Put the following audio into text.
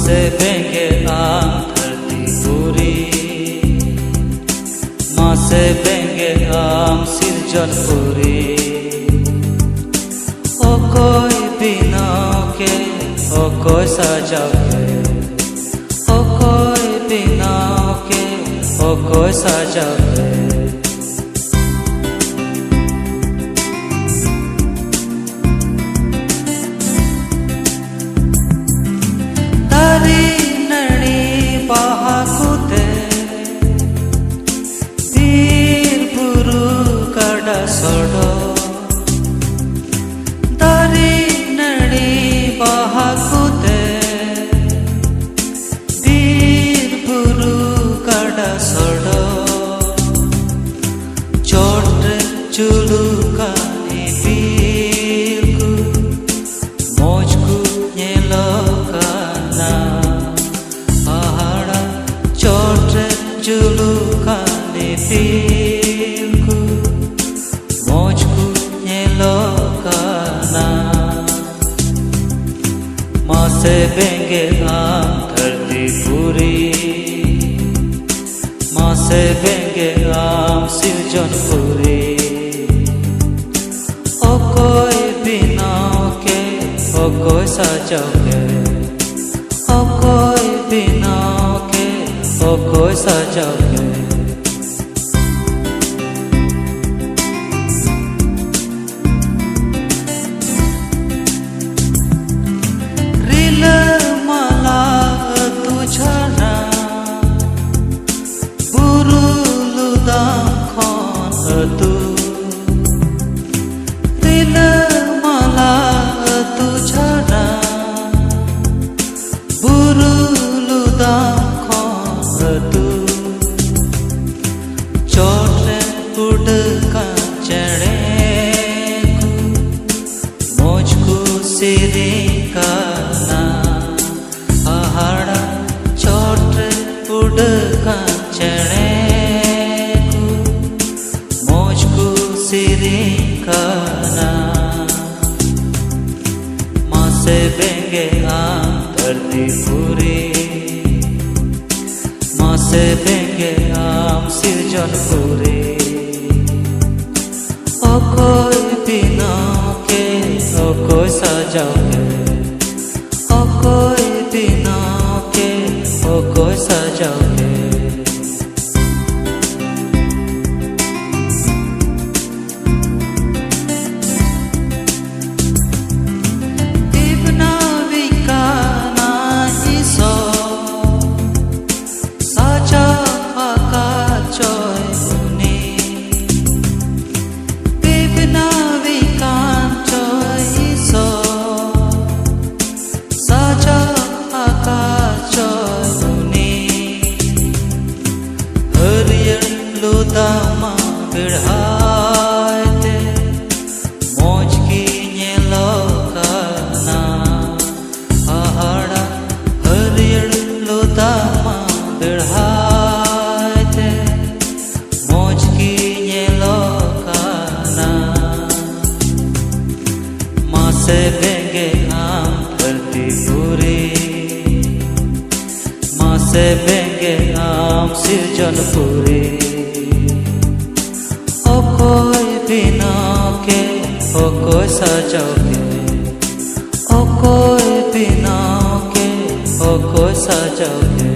से बेंगे आम धरती पूरी, माँ से बेंगे आम सिरजन पूरी। ओ कोई बिना के, ओ कोई सजा के, ओ कोई बिना के, ओ कोई सजा के। दारी नड़ी बाहाकुते बीर बुरु काडा सोडो चोट चुलुका बीरku mojku nyelokana ahara चोट चुलुका बीरku mojku nyelokana। माँ से बेंगे आम धरती पूरी, माँ से बेंगे आम सिरजन पूरी। ओ कोई बिना के, ओ कोई सजा के, ओ कोई बिना के, ओ कोई सजा के। तू दिल माला तू छड़ा बुरुलुदा तू चोटले उड़का चढ़े मुझको सिरी का ना पहाड़ा चोटले उड़का चढ़े सिरिकाना। माँ से बेंगे आम धरती पूरी, माँ से बेंगे आम सिरजन पूरी। ओ कोई बिना के, ओ कोई सजा के, ओ कोई बिना के, ओ कोई सजा के। Lutama berhati mojki nyelokana ahara hariyar lutama berhati mojki nyelokana। माँ से बेंगे आम धरती पूरी, माँ से बेंगे आम सिरजन पूरी। ओ कोई बिना के, ओ कोई सजा के, ओ कोई बिना के, ओ कोई सजा के।